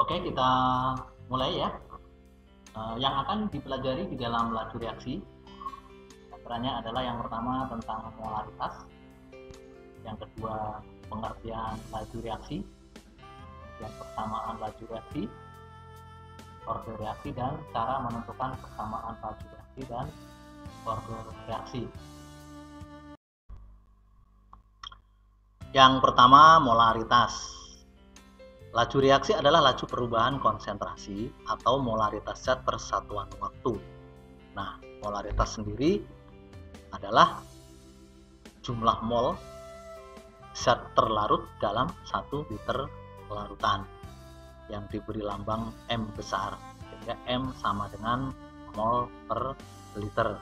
Oke, kita mulai ya. Yang akan dipelajari di dalam laju reaksi antaranya adalah yang pertama tentang molaritas, yang kedua pengertian laju reaksi, kemudian persamaan laju reaksi, order reaksi, dan cara menentukan persamaan laju reaksi dan order reaksi. Yang pertama, molaritas. Laju reaksi adalah laju perubahan konsentrasi atau molaritas zat per satuan waktu. Nah, molaritas sendiri adalah jumlah mol zat terlarut dalam 1 liter larutan yang diberi lambang M besar, sehingga M sama dengan mol per liter.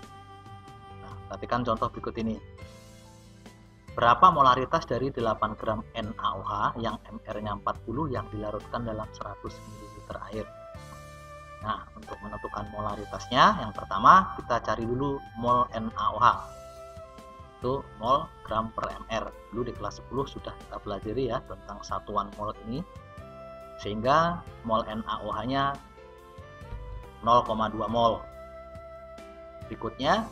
Nah, perhatikan contoh berikut ini. Berapa molaritas dari 8 gram NaOH yang MR-nya 40 yang dilarutkan dalam 100 ml air? Nah, untuk menentukan molaritasnya, yang pertama kita cari dulu mol NaOH. Itu mol gram per mr. Dulu di kelas 10 sudah kita pelajari ya tentang satuan mol ini. Sehingga mol NaOH-nya 0,2 mol. Berikutnya,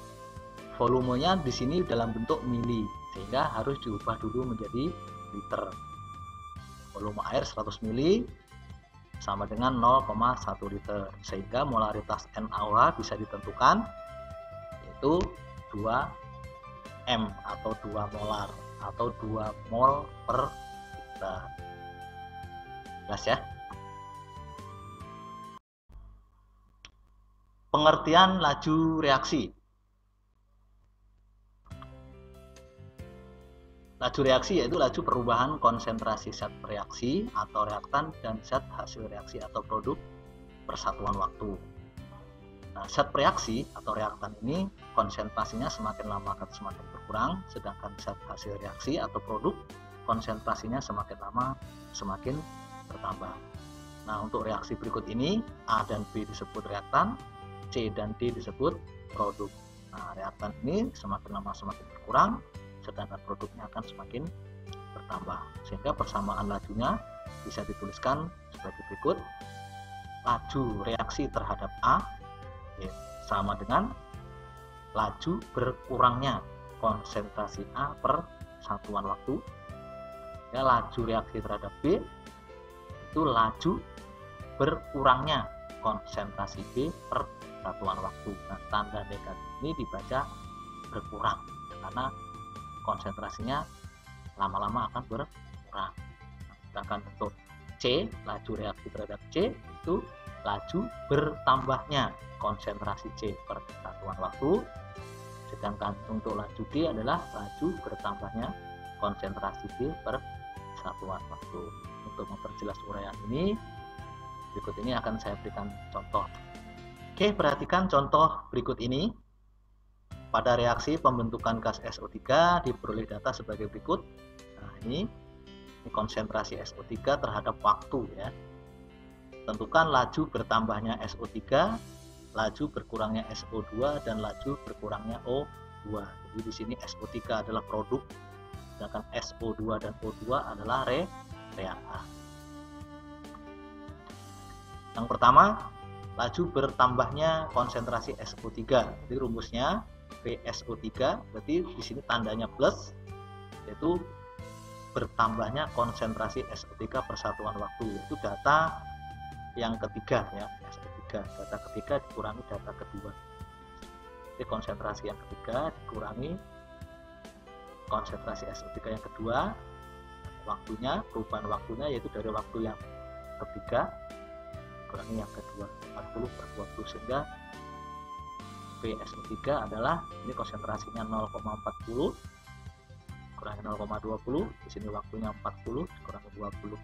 volumenya di sini dalam bentuk mili, sehingga harus diubah dulu menjadi liter. Volume air 100 ml sama dengan 0,1 liter, sehingga molaritas NaOH bisa ditentukan yaitu 2 M atau 2 molar atau 2 mol per liter. Jelas ya? Pengertian laju reaksi. Laju reaksi yaitu laju perubahan konsentrasi zat reaksi atau reaktan dan zat hasil reaksi atau produk persatuan waktu. Nah, zat reaksi atau reaktan ini konsentrasinya semakin lama akan semakin berkurang, sedangkan zat hasil reaksi atau produk konsentrasinya semakin lama semakin bertambah. Nah, untuk reaksi berikut ini A dan B disebut reaktan, C dan D disebut produk. Nah, reaktan ini semakin lama semakin berkurang, sedangkan produknya akan semakin bertambah, sehingga persamaan lajunya bisa dituliskan sebagai berikut. Laju reaksi terhadap A sama dengan laju berkurangnya konsentrasi A per satuan waktu. Ya, laju reaksi terhadap B itu laju berkurangnya konsentrasi B per satuan waktu. Nah, tanda negatif ini dibaca berkurang karena konsentrasinya lama-lama akan berkurang. Sedangkan untuk C, laju reaksi terhadap C itu laju bertambahnya konsentrasi C per satuan waktu. Sedangkan untuk laju D adalah laju bertambahnya konsentrasi D per satuan waktu. Untuk memperjelas uraian ini, berikut ini akan saya berikan contoh. Oke, perhatikan contoh berikut ini. Pada reaksi pembentukan gas SO3 diperoleh data sebagai berikut. Nah, ini konsentrasi SO3 terhadap waktu ya. Tentukan laju bertambahnya SO3, laju berkurangnya SO2 dan laju berkurangnya O2. Jadi di sini SO3 adalah produk, sedangkan SO2 dan O2 adalah reaktan. Yang pertama, laju bertambahnya konsentrasi SO3. Jadi rumusnya PSO3, berarti di sini tandanya plus, yaitu bertambahnya konsentrasi SO3 per satuan waktu, yaitu data yang ketiga ya, SO3. Data ketiga dikurangi data kedua. Jadi konsentrasi yang ketiga dikurangi konsentrasi SO3 yang kedua, waktunya, perubahan waktunya yaitu dari waktu yang ketiga dikurangi yang kedua, 40 per 20, sehingga PSO3 adalah ini konsentrasinya 0,40 kurangi 0,20, di sini waktunya 40 dikurangi 20,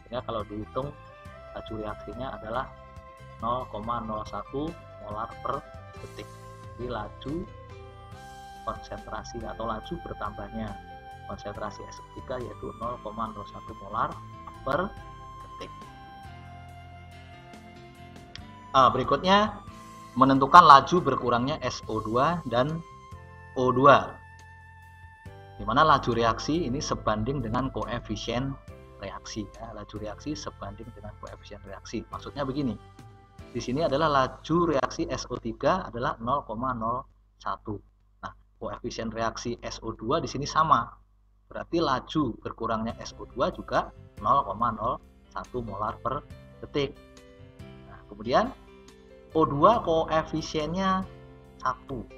sehingga kalau dihitung laju reaksinya adalah 0,01 molar per detik. Jadi laju konsentrasi atau laju bertambahnya konsentrasi SO3 yaitu 0,01 molar per detik. Berikutnya menentukan laju berkurangnya SO2 dan O2, di mana laju reaksi ini sebanding dengan koefisien reaktan. reaksi ya. Laju reaksi sebanding dengan koefisien reaksi. Maksudnya begini. Di sini adalah laju reaksi SO3 adalah 0,01. Nah, koefisien reaksi SO2 di sini sama. Berarti laju berkurangnya SO2 juga 0,01 molar per detik. Nah, kemudian O2 koefisiennya 1.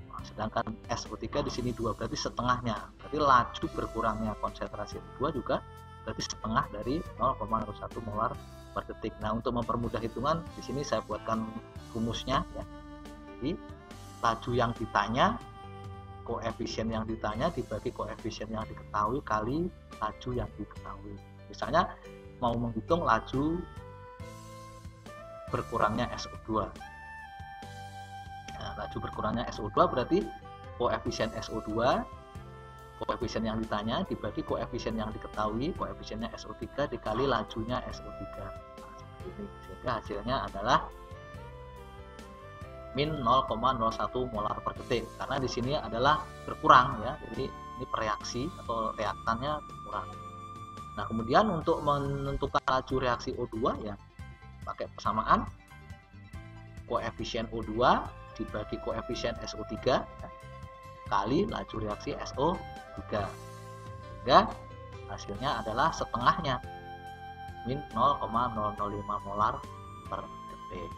Nah, sedangkan SO3 di sini 2, berarti setengahnya. Berarti laju berkurangnya konsentrasi O2 juga berarti setengah dari 0,01 molar per detik. Nah, untuk mempermudah hitungan, di sini saya buatkan rumusnya ya. Jadi, laju yang ditanya, koefisien yang ditanya dibagi koefisien yang diketahui kali laju yang diketahui. Misalnya mau menghitung laju berkurangnya SO2. Nah, laju berkurangnya SO2 berarti koefisien SO2, koefisien yang ditanya dibagi koefisien yang diketahui, koefisiennya SO3 dikali lajunya SO3. Nah, seperti ini. Sehingga hasilnya adalah min 0,01 molar per detik. Karena di sini adalah berkurang ya. Jadi ini reaksi atau reaktannya berkurang. Nah, kemudian untuk menentukan laju reaksi O2 ya pakai persamaan koefisien O2 dibagi koefisien SO3 ya, kali laju reaksi SO3, sehingga hasilnya adalah setengahnya min 0,005 molar per detik.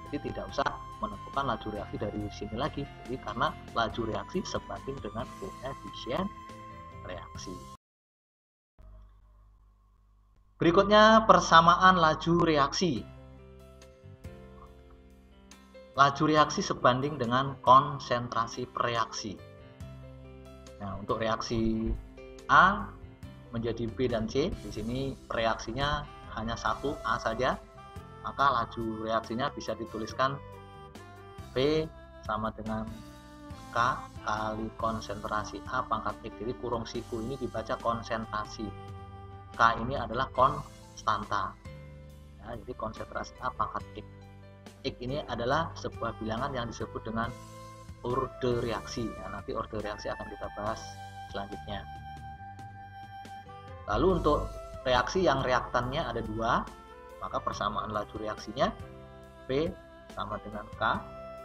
Jadi tidak usah menentukan laju reaksi dari sini lagi, jadi karena laju reaksi sebanding dengan koefisien reaksi. Berikutnya persamaan laju reaksi. Laju reaksi sebanding dengan konsentrasi reaksi. Nah, untuk reaksi A menjadi B dan C, di sini reaksinya hanya satu A saja, maka laju reaksinya bisa dituliskan P sama dengan K kali konsentrasi A pangkat X. Jadi kurung siku ini dibaca konsentrasi. K ini adalah konstanta. Ya, jadi konsentrasi A pangkat X. X ini adalah sebuah bilangan yang disebut dengan orde reaksi. Ya, nanti orde reaksi akan kita bahas selanjutnya. Lalu untuk reaksi yang reaktannya ada 2, maka persamaan laju reaksinya P sama dengan K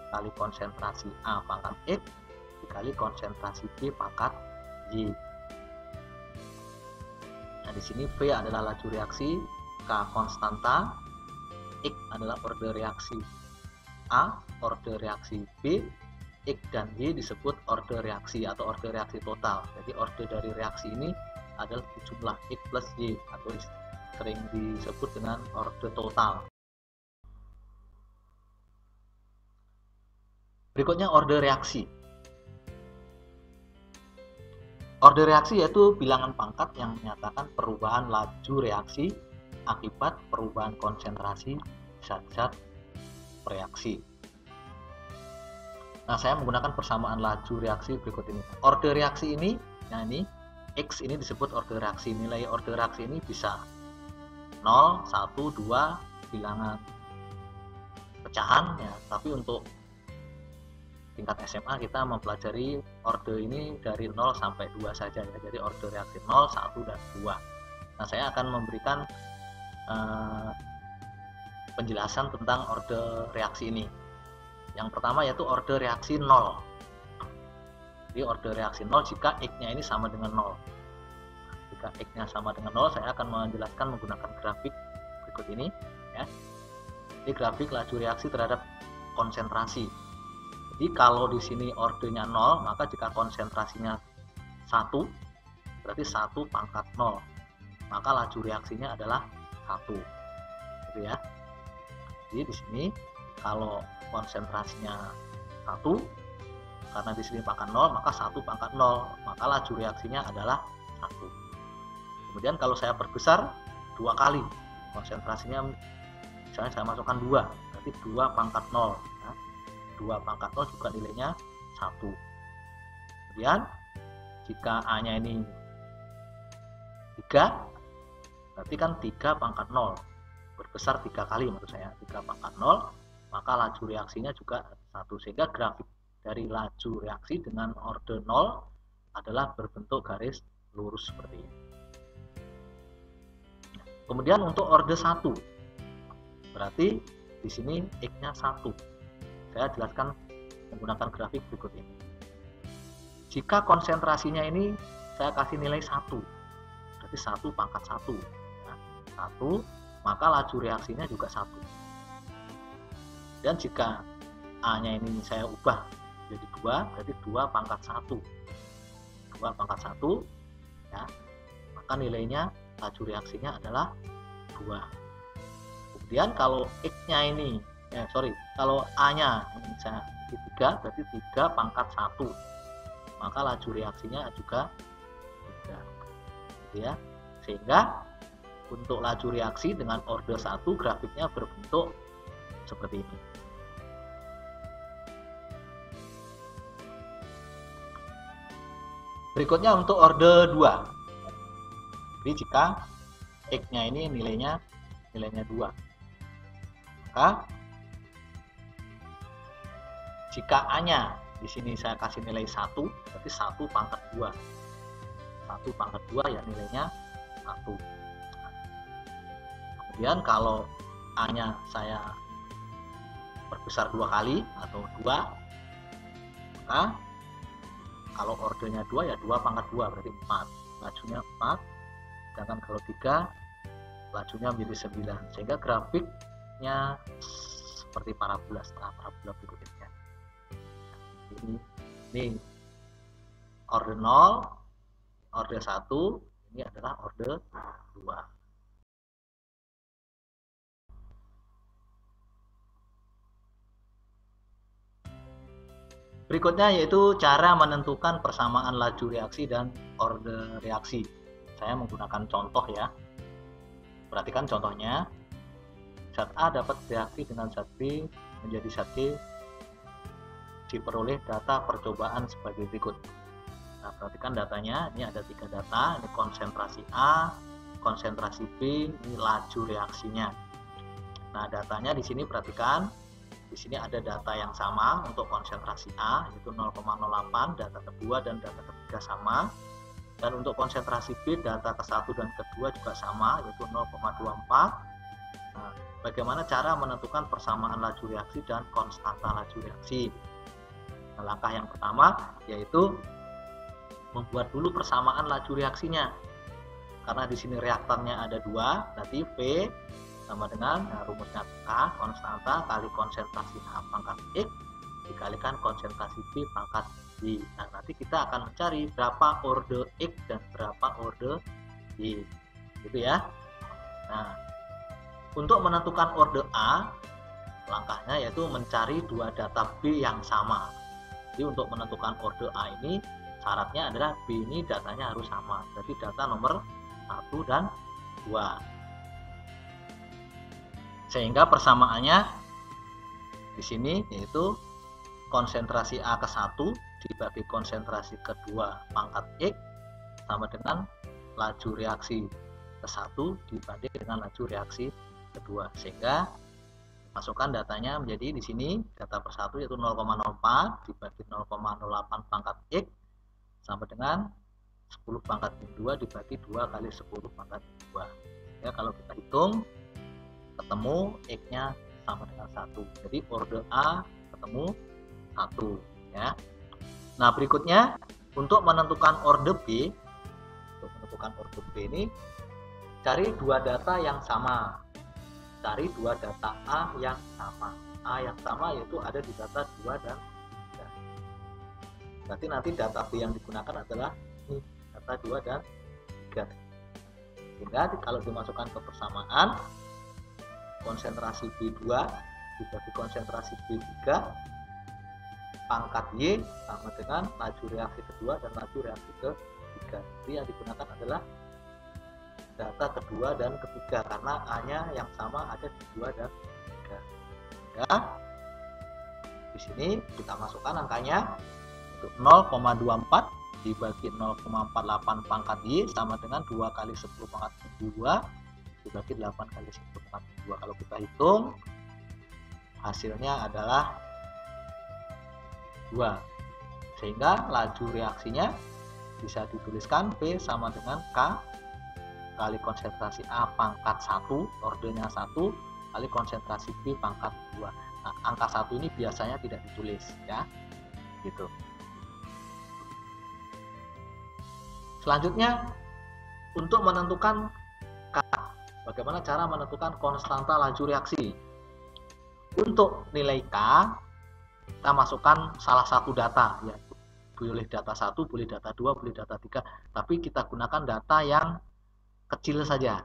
kali konsentrasi A pangkat X dikali konsentrasi B pangkat Y. Nah, di sini V adalah laju reaksi, K konstanta, X adalah orde reaksi A, orde reaksi B, X dan Y disebut orde reaksi atau orde reaksi total. Jadi orde dari reaksi ini adalah jumlah X plus Y atau sering disebut dengan orde total. Berikutnya orde reaksi. Orde reaksi yaitu bilangan pangkat yang menyatakan perubahan laju reaksi akibat perubahan konsentrasi zat-zat reaksi. Nah, saya menggunakan persamaan laju reaksi berikut ini. Orde reaksi ini, nah ini X ini disebut orde reaksi. Nilai orde reaksi ini bisa 0, 1, 2 bilangan pecahan ya, tapi untuk tingkat SMA kita mempelajari orde ini dari 0 sampai 2 saja ya. Jadi orde reaksi 0, 1 dan 2. Nah, saya akan memberikan penjelasan tentang orde reaksi ini. Yang pertama yaitu orde reaksi 0. Jadi orde reaksi 0 jika X-nya ini sama dengan 0. Jika X-nya sama dengan 0, saya akan menjelaskan menggunakan grafik berikut ini ya. Ini grafik laju reaksi terhadap konsentrasi. Jadi kalau di sini ordenya 0, maka jika konsentrasinya 1, berarti 1 pangkat 0. Maka laju reaksinya adalah 1. Gitu ya. Jadi di sini kalau konsentrasinya 1, karena di sini pangkat 0, maka 1 pangkat 0, maka laju reaksinya adalah 1. Kemudian kalau saya perbesar 2 kali, konsentrasinya misalnya saya masukkan 2, berarti 2 pangkat 0. 2 pangkat 0 juga nilainya 1. Kemudian jika A nya ini 3, berarti kan 3 pangkat 0, berbesar 3 kali maksud saya, 3 pangkat 0, maka laju reaksinya juga 1. Sehingga grafik dari laju reaksi dengan orde 0 adalah berbentuk garis lurus seperti ini. Kemudian untuk orde 1, berarti di sini X-nya 1. Saya jelaskan menggunakan grafik berikut ini. Jika konsentrasinya ini saya kasih nilai 1, berarti 1 pangkat 1. Nah, 1, maka laju reaksinya juga 1. Dan jika A-nya ini saya ubah jadi 2, berarti 2 pangkat 1. 2 pangkat 1, ya, maka nilainya laju reaksinya adalah 2. Kemudian kalau X-nya ini, kalau A-nya ini saya 3, berarti 3 pangkat 1. Maka laju reaksinya juga 3. Gitu ya. Sehingga untuk laju reaksi dengan orde 1 grafiknya berbentuk seperti ini. Berikutnya untuk orde 2. Jadi jika X-nya ini nilainya 2. Maka jika A-nya di sini saya kasih nilai 1, berarti 1 pangkat 2. 1 pangkat 2 ya nilainya 1. Kemudian kalau A-nya saya perbesar 2 kali atau 2, maka kalau ordenya 2 ya 2 pangkat 2 berarti 4. Lajunya 4. Sedangkan kalau 3 lajunya menjadi 9. Sehingga grafiknya seperti parabola setelah parabola berikutnya. Ini orde 0, orde 1, ini adalah orde 2. Berikutnya yaitu cara menentukan persamaan laju reaksi dan orde reaksi. Saya menggunakan contoh ya. Perhatikan contohnya. Zat A dapat bereaksi dengan zat B menjadi zat C. Diperoleh data percobaan sebagai berikut. Nah, perhatikan datanya. Ini ada 3 data. Ini konsentrasi A, konsentrasi B, ini laju reaksinya. Nah, datanya di sini perhatikan. Di sini ada data yang sama untuk konsentrasi A, yaitu 0,08, data kedua dan data ketiga sama. Dan untuk konsentrasi B, data ke-1 dan kedua juga sama, yaitu 0,24. Nah, bagaimana cara menentukan persamaan laju reaksi dan konstanta laju reaksi? Nah, langkah yang pertama yaitu membuat dulu persamaan laju reaksinya. Karena di sini reaktannya ada 2, berarti V sama dengan rumusnya K konstanta kali konsentrasi A pangkat X dikalikan konsentrasi B pangkat Y. Nah, nanti kita akan mencari berapa orde X dan berapa orde Y, gitu ya. Nah, untuk menentukan orde A, langkahnya yaitu mencari 2 data B yang sama. Jadi untuk menentukan orde A ini syaratnya adalah B ini datanya harus sama. Jadi data nomor 1 dan 2. Sehingga persamaannya di sini yaitu konsentrasi A ke-1 dibagi konsentrasi kedua pangkat X sama dengan laju reaksi ke-1 dibanding dengan laju reaksi kedua. Sehingga masukkan datanya menjadi di sini data per 1 yaitu 0,04 dibagi 0,08 pangkat X sama dengan 10 pangkat 2 dibagi 2 kali 10 pangkat 2. Ya, kalau kita hitung ketemu X-nya sama dengan 1. Jadi orde A ketemu 1 ya. Nah, berikutnya untuk menentukan orde B, ini cari 2 data yang sama. Cari 2 data A yang sama. A yang sama yaitu ada di data 2 dan 3. Berarti nanti data B yang digunakan adalah ini, data 2 dan 3. Sehingga kalau dimasukkan ke persamaan, konsentrasi B2 dibagi konsentrasi B3 pangkat Y sama dengan laju reaksi kedua dan laju reaksi ketiga. Jadi yang digunakan adalah data kedua dan ketiga karena A-nya yang sama ada di 2 dan 3. Ya. Di sini kita masukkan angkanya untuk 0,24 dibagi 0,48 pangkat Y sama dengan 2 kali 10 pangkat 2 dibagi 8 kali 10 pangkat 2. Kalau kita hitung hasilnya adalah 2. Sehingga laju reaksinya bisa dituliskan P sama dengan K kali konsentrasi A pangkat 1, ordenya 1, kali konsentrasi B pangkat 2. Nah, angka 1 ini biasanya tidak ditulis ya. Gitu. Selanjutnya untuk menentukan K, bagaimana cara menentukan konstanta laju reaksi? Untuk nilai K, kita masukkan salah satu data, ya. Boleh data 1, boleh data 2, boleh data 3, tapi kita gunakan data yang kecil saja.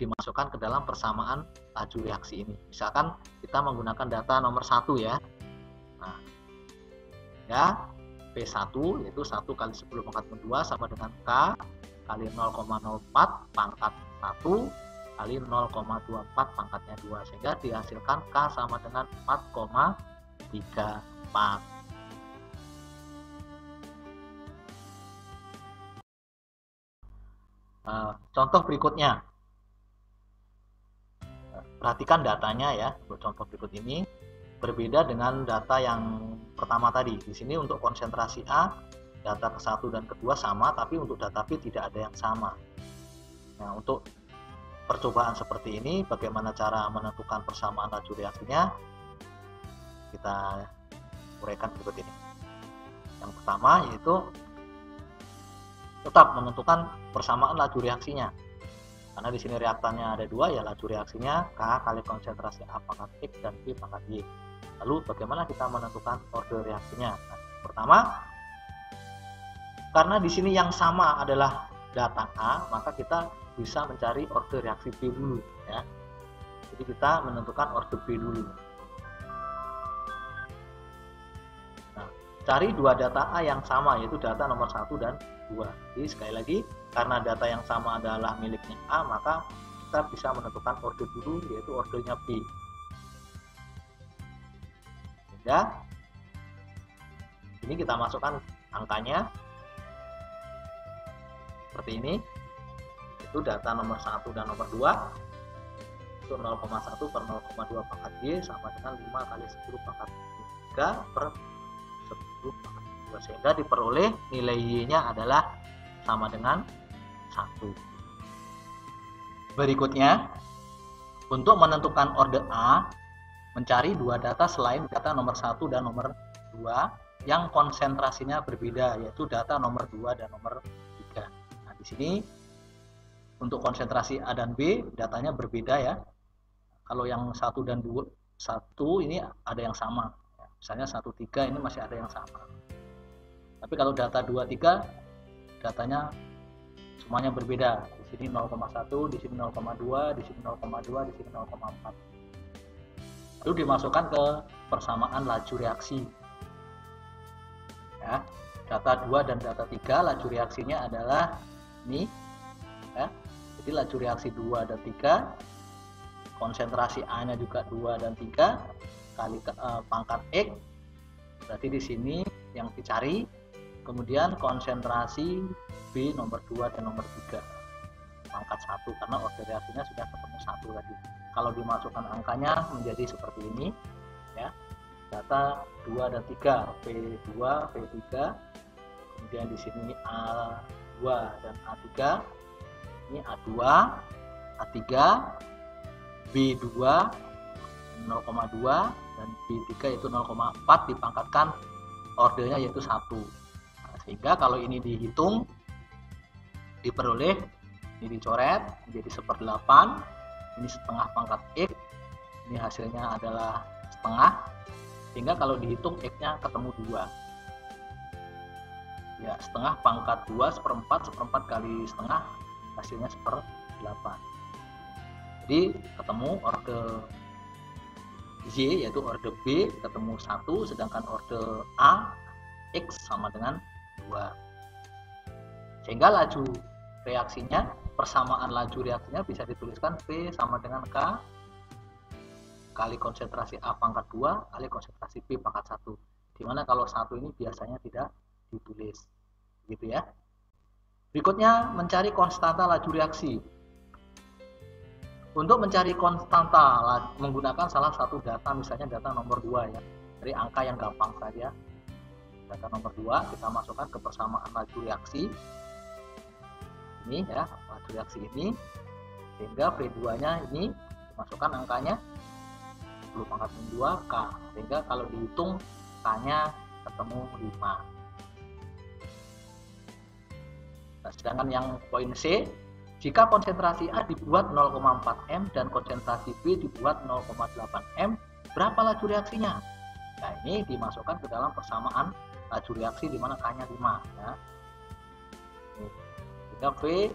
Dimasukkan ke dalam persamaan laju reaksi ini. Misalkan kita menggunakan data nomor 1 ya. Nah, ya, P1 yaitu 1 kali 10 pangkat 2 sama dengan K kali 0,04 pangkat 1 kali 0,24 pangkatnya 2, sehingga dihasilkan K sama dengan 4,34. Contoh berikutnya, perhatikan datanya ya. Untuk contoh berikut ini berbeda dengan data yang pertama tadi. Di sini untuk konsentrasi A, data ke-1 dan ke-2 sama, tapi untuk data B tidak ada yang sama. Nah, untuk percobaan seperti ini, bagaimana cara menentukan persamaan laju reaksinya? Kita uraikan berikut ini. Yang pertama yaitu tetap menentukan persamaan laju reaksinya. Karena di sini reaktannya ada 2, ya laju reaksinya K kali konsentrasi A pangkat X dan B pangkat Y. Lalu bagaimana kita menentukan order reaksinya? Nah, pertama, karena di sini yang sama adalah data A, maka kita bisa mencari order reaksi B dulu ya. Jadi kita menentukan order B dulu. Nah, cari dua data A yang sama, yaitu data nomor 1 dan 2. Jadi sekali lagi, karena data yang sama adalah miliknya A, maka kita bisa menentukan order dulu, yaitu ordernya B. Ya, ini kita masukkan angkanya seperti ini. Itu data nomor 1 dan nomor 2 itu 0,1 per 0,2 pangkat Y sama dengan 5 kali 10 pangkat 3 per 10 pangkat 2, sehingga diperoleh nilai Y nya adalah sama dengan 1. Berikutnya, untuk menentukan order A, mencari dua data selain data nomor 1 dan nomor 2 yang konsentrasinya berbeda, yaitu data nomor 2 dan nomor 3. Nah, di sini untuk konsentrasi A dan B datanya berbeda ya. Kalau yang 1 dan 2, 1 ini ada yang sama. Misalnya 1, 3 ini masih ada yang sama. Tapi kalau data 2, 3 datanya semuanya berbeda. Di sini 0,1, di sini 0,2, di sini 0,2, di sini 0,4. Lalu dimasukkan ke persamaan laju reaksi. Ya, data 2 dan data 3 laju reaksinya adalah ini. Ya. Jadi laju reaksi 2 dan 3, konsentrasi A-nya juga 2 dan 3 kali pangkat X. Berarti di sini yang dicari. Kemudian konsentrasi B nomor 2 dan nomor 3 pangkat 1, karena order reaksinya sudah ketemu 1 tadi. Kalau dimasukkan angkanya menjadi seperti ini ya. Data 2 dan 3, P2, P3. Kemudian di sini A2 dan A3. Ini A2, A3, B2 0,2 dan B3 itu 0,4 dipangkatkan ordernya yaitu 1. Nah, sehingga kalau ini dihitung diperoleh, ini dicoret menjadi 1/8, ini setengah pangkat X, ini hasilnya adalah setengah, sehingga kalau dihitung X-nya ketemu 2 ya, setengah pangkat 2 1/4 kali setengah hasilnya 1/8. Jadi ketemu order Y yaitu order B ketemu 1, sedangkan order A X sama dengan 2. Sehingga laju reaksinya, persamaan laju reaksinya bisa dituliskan P sama dengan K kali konsentrasi A pangkat 2 kali konsentrasi B pangkat 1. Dimana kalau 1 ini biasanya tidak ditulis. Gitu ya. Berikutnya mencari konstanta laju reaksi. Untuk mencari konstanta menggunakan salah satu data, misalnya data nomor 2 ya. Dari angka yang gampang saja. Data nomor 2 kita masukkan ke persamaan laju reaksi. ini ya, laju reaksi ini, sehingga V2 nya ini dimasukkan angkanya 10 pangkat min 2 K, sehingga kalau dihitung K nya ketemu 5. Nah, sedangkan yang poin C, jika konsentrasi A dibuat 0,4 M dan konsentrasi B dibuat 0,8 M, berapa laju reaksinya? Nah, ini dimasukkan ke dalam persamaan laju reaksi di mana K-nya 5 ya. Jika V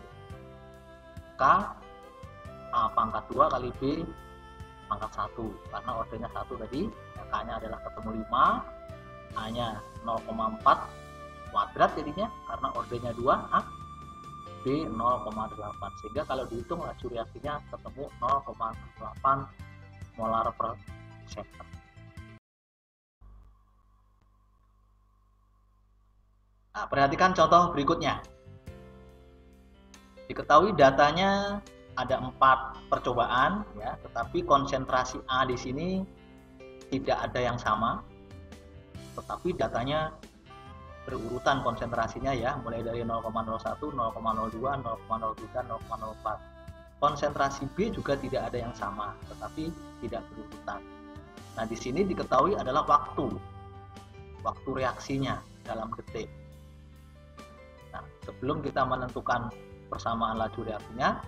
K A pangkat 2 kali B pangkat 1, karena ordernya 1 tadi, ya, K-nya adalah ketemu 5, A-nya 0,4 kuadrat jadinya karena ordernya 2, A B 0,8, sehingga kalau dihitung laju reaksinya ketemu 0,8 molar per second. Nah, perhatikan contoh berikutnya. Diketahui datanya ada 4 percobaan ya, tetapi konsentrasi A di sini tidak ada yang sama, tetapi datanya berurutan konsentrasinya ya, mulai dari 0,01, 0,02, 0,03, 0,04. Konsentrasi B juga tidak ada yang sama, tetapi tidak berurutan. Nah, di sini diketahui adalah waktu reaksinya dalam detik. Nah, sebelum kita menentukan persamaan laju reaksinya,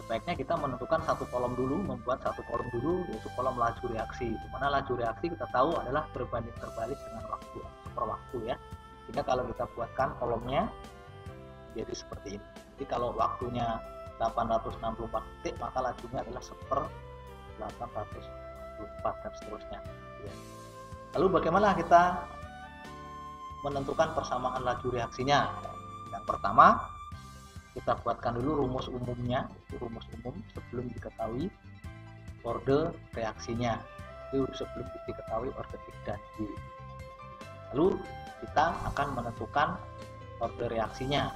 sebaiknya kita menentukan satu kolom dulu, membuat satu kolom dulu, yaitu kolom laju reaksi. Di mana laju reaksi kita tahu adalah berbanding terbalik dengan waktu, per waktu ya. Sehingga kalau kita buatkan kolomnya jadi seperti ini. Jadi kalau waktunya 864 detik, maka lajunya adalah 1/864 dan seterusnya. Lalu bagaimana kita menentukan persamaan laju reaksinya? Yang pertama, kita buatkan dulu rumus umumnya, itu rumus umum sebelum diketahui orde reaksinya, itu sebelum diketahui orde X dan Y. Lalu kita akan menentukan orde reaksinya.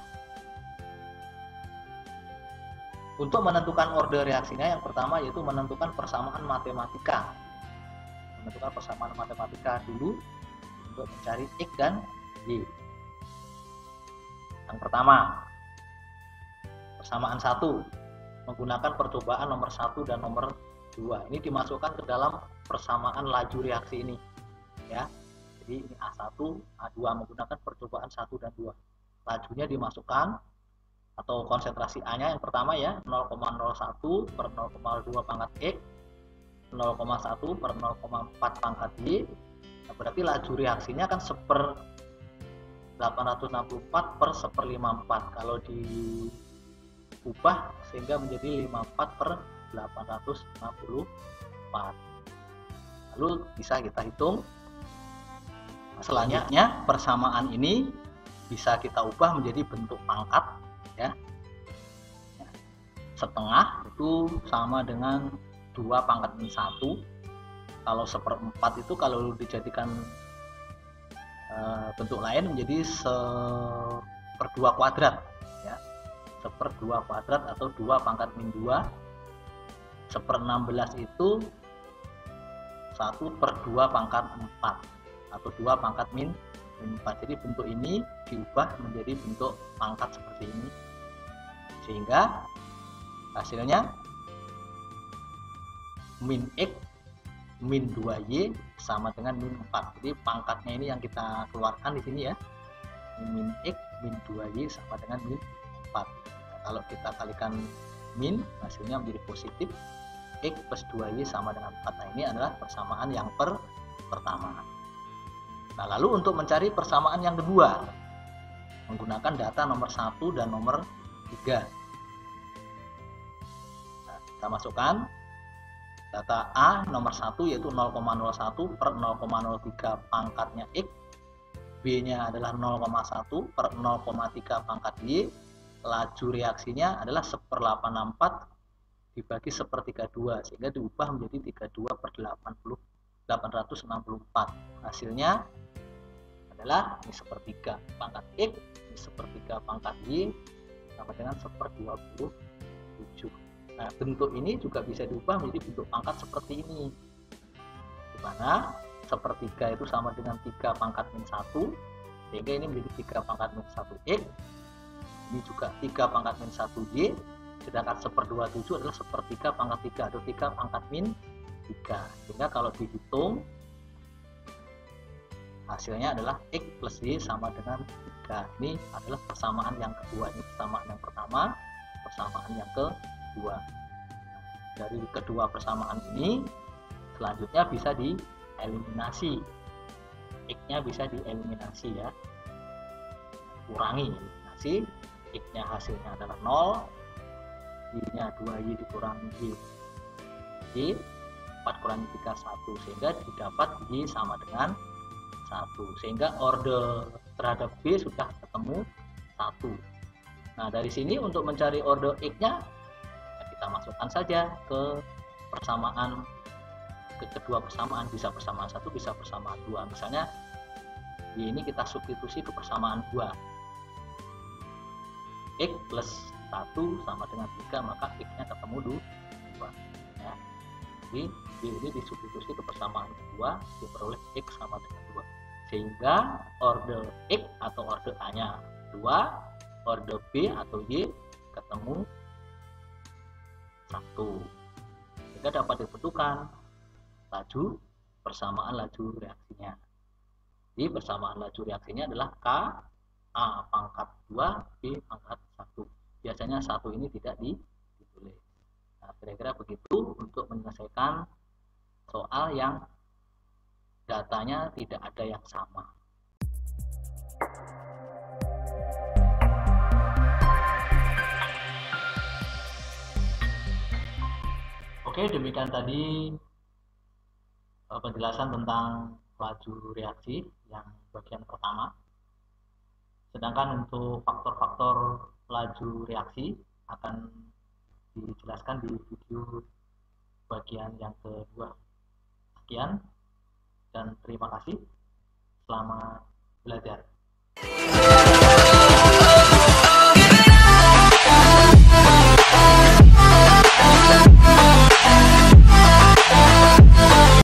Untuk menentukan orde reaksinya, yang pertama yaitu menentukan persamaan matematika. Menentukan persamaan matematika dulu untuk mencari X dan Y. Yang pertama, persamaan 1 menggunakan percobaan nomor 1 dan nomor 2. Ini dimasukkan ke dalam persamaan laju reaksi ini ya. Jadi ini A1, A2 menggunakan percobaan 1 dan 2. Lajunya dimasukkan atau konsentrasi A-nya yang pertama ya, 0,01 per 0,2 pangkat X, 0,1 per 0,4 pangkat Y. Nah, berarti laju reaksinya kan 1/864 per 1/54. Kalau diubah sehingga menjadi 54/864. Lalu bisa kita hitung. Selanjutnya persamaan ini bisa kita ubah menjadi bentuk pangkat ya. Setengah itu sama dengan 2 pangkat min 1. Kalau 1/4 itu kalau dijadikan bentuk lain menjadi 1/2 kuadrat ya. 1/2 kuadrat atau 2 pangkat min 2. 1/16 itu 1/2 pangkat 4 atau 2 pangkat min 4. Jadi bentuk ini diubah menjadi bentuk pangkat seperti ini, sehingga hasilnya min X min 2Y sama dengan min 4. Jadi pangkatnya ini yang kita keluarkan di sini ya. Min X min 2Y sama dengan min 4. Nah, kalau kita kalikan min, hasilnya menjadi positif. X plus 2Y sama dengan 4. Nah, ini adalah persamaan yang pertama. Nah, lalu untuk mencari persamaan yang kedua, menggunakan data nomor 1 dan nomor 3. Nah, kita masukkan data A nomor 1 yaitu 0,01 per 0,03 pangkatnya X, B-nya adalah 0,1 per 0,3 pangkat Y, laju reaksinya adalah 1/864 dibagi 1/32, sehingga diubah menjadi 32/864. Hasilnya adalah ini 1/3 pangkat X, ini 1/3 pangkat Y, sama dengan 1/27. Nah, bentuk ini juga bisa diubah menjadi bentuk pangkat seperti ini, di mana 1/3 itu sama dengan 3 pangkat min 1, sehingga ini menjadi 3 pangkat min 1 X, Ini juga 3 pangkat min 1Y, sedangkan 1/27 adalah 1/3 pangkat 3 atau 3 pangkat min 3. Sehingga kalau dihitung hasilnya adalah X plus Y sama dengan 3. Ini adalah persamaan yang kedua. Ini persamaan yang pertama, persamaan yang kedua. Dari kedua persamaan ini selanjutnya bisa dieliminasi. X-nya bisa dieliminasi ya. Kurangi, eliminasi. X-nya hasilnya adalah 0. Y-nya 2Y dikurangi Y. Y 4 kurangi 3 1, sehingga didapat Y sama dengan 1, sehingga order terhadap B sudah ketemu 1. Nah, dari sini untuk mencari order X-nya kita masukkan saja ke persamaan, ke kedua persamaan, bisa persamaan 1, bisa persamaan 2. Misalnya Y ini kita substitusi ke persamaan 2. X plus 1 sama dengan 3, maka X-nya ketemu 2 ya. Jadi Y ini disubstitusi ke persamaan 2, diperoleh X sama dengan 2, sehingga order X atau order A-nya 2, order B atau Y ketemu 1, sehingga dapat ditentukan laju persamaan laju reaksinya. Jadi persamaan laju reaksinya adalah K A pangkat 2 B pangkat 1. Biasanya 1 ini tidak ditulis. Nah, kira-kira begitu untuk menyelesaikan soal yang datanya tidak ada yang sama. Oke, demikian tadi penjelasan tentang laju reaksi yang bagian pertama. Sedangkan untuk faktor-faktor laju reaksi akan dijelaskan di video bagian yang kedua. Sekian dan terima kasih. Selamat belajar.